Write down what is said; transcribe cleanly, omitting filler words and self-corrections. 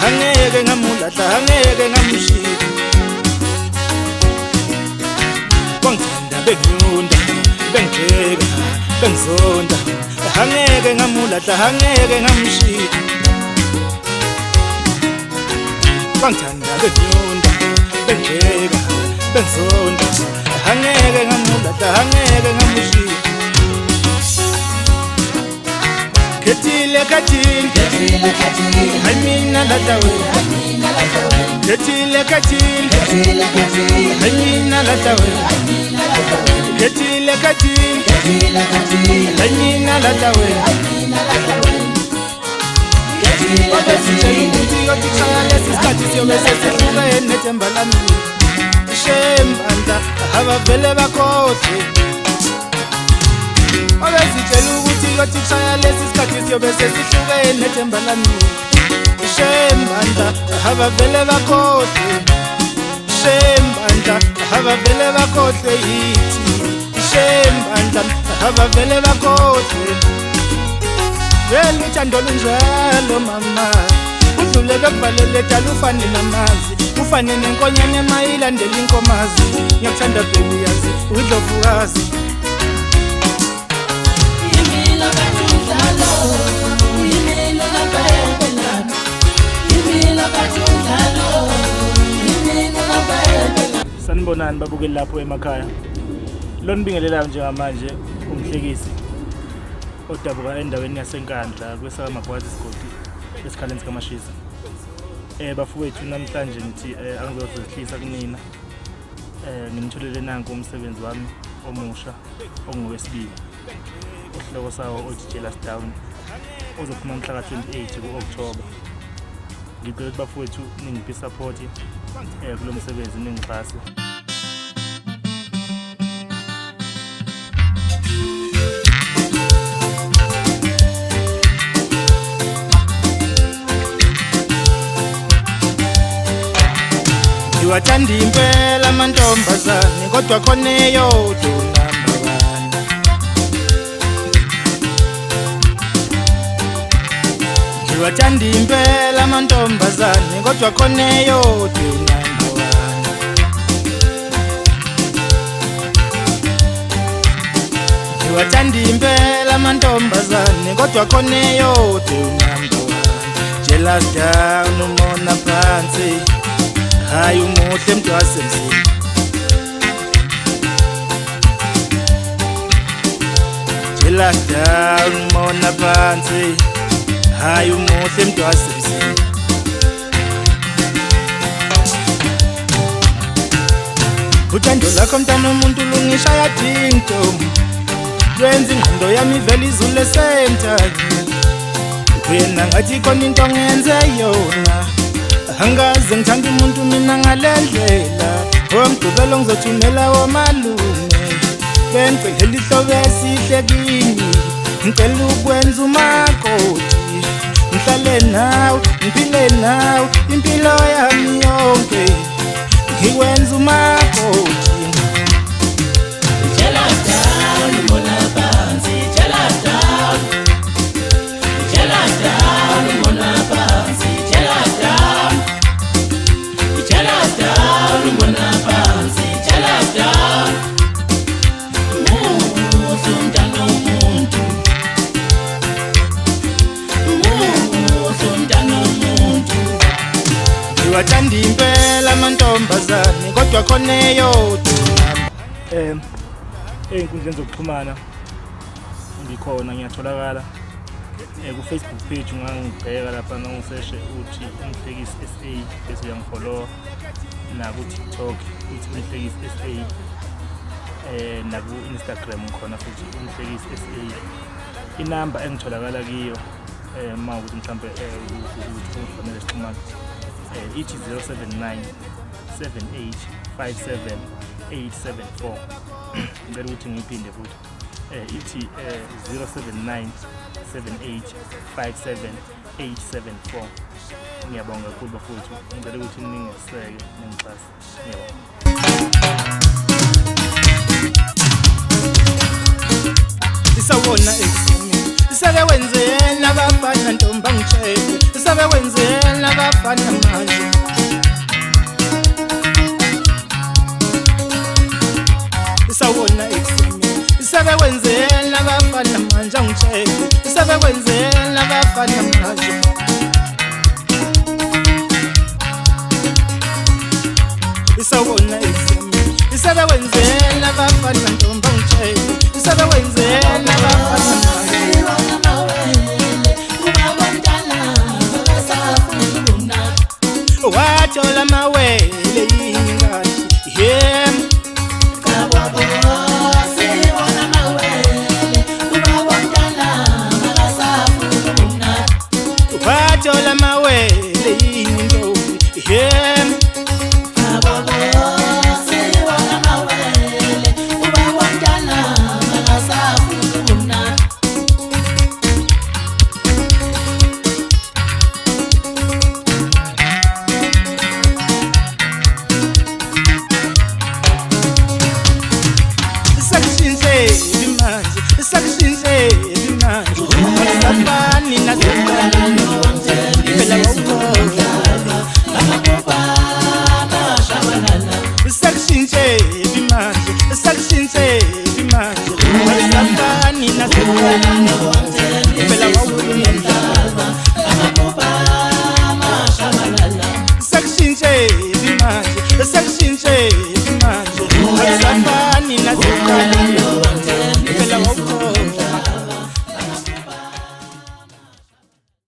angeke ngamulahla angeke ngamshiya wangithanda bengiyunda bengijeka bengizonda angeke ngamulahla angeke ngamshiya wangithanda bengiyunda bengijeka bengizonda angeke ngamulahla angeke ngamshiya Ketile katile Hamina latawe Ketile katile Hamina latawe Ketile katile Hamina latawe Shembanda abavele bakhohle Obezitshela ukuthi yothixaya lesi sikhathi siyobe sesihlukene nethemba lami Shembanda abavele bakhohle Shembanda abavele bakhohle yithi Shembanda abavele bakhohle Vele uthando lunjalo mama Udluleke kuvalele dala ufane namanzi Ufane nenkonyane mayilandela inkomazi Ngiyakuthanda baby yazi uyidlovukazi Sanibonani babukeli lapho emakhaya. Lo nibingelelayo njengamanje umhlekisi odabuka endaweni yasenkandla kwesaka Magwazi Sigodi esikhaleni sikaMashisa. Bafowethu namhlanje ngithi angizozihlisa kunina. Ngimtholele nanku umsebenzi wami omusha ongowesibili. Uhloko sawo othi Jealous Down uzophuma mhla ka-28 ku-October. Ngicela ukuthi bafowethu ningiphe support kulo msebenzi ningixhase. Ngiwathanda impela amantombazane kodwa khona eyodwa Ngiwathanda impela amantombazane kodwa khona eyodwa Ngiwathanda impela amantombazane kodwa khona eyodwa Jealous down umona phansi hayi umuhle mntwasemzini Jealous down umona phansi hayi umuhle mntwasemzini Uthando lakho mntana umuntu lungishaya dinto Lwenza ingqondo yami vele izule center Wena ngathi khona into ongenze yona Angaze ngithanda umuntu mina ngalendlela Omgqibelo ngizothumela womalume Bengicela ihlobo esihle kimi Ngicela ukwenza umakoti Ngihlale nawe, ngiphile nawe Impilo yami yonke Ngikwenza umakoti Jealous down, umona phansi Jealous down Jealous down, umona phansi Jealous down Jealous down, umona phansi Jealous down Umuhle umntana womuntu Umuhle umntana womuntu Ngiwathanda impela amantombazane kodwa khona eyodwa Ey'nkundleni zokuxhumana ngikhona ngiyatholakala ku-Facebook page ungangibheka lapha nongiseshe uthi umhlekisi SA bese uyangifollowa naku-TikTok uthi umhlekisi SA naku-Instagram ngikhona futhi umhlekisi SA inamba engitholakala kiyo uma ukuthi mhlambe ukuthi ufanele sixhumane ithi 079 78 57 874 ngicela ukuthi ngiphinde futhi ithi 079 78 57 874 ngiyabonga kakhulu bafowethu ngicela ukuthi ningeseke ningixhase ngiyabonga isawona exami sebewenzela abafana ntombi angitshele sebewenzela abafana manje sawona ekseni sebewenzela abafana manje angitshele sebewenzela abafana manje sawona ekseni sebewenzela abafana ntombi angitshele sebewenzela abafana manje wathola amawele ingathi yem kababo sibona amawele ubabomntana akasafuna wathola amawele intombi yem kababo sibona amawele ubabomntana akasafuna sakushintshe manje akusafani nakuqala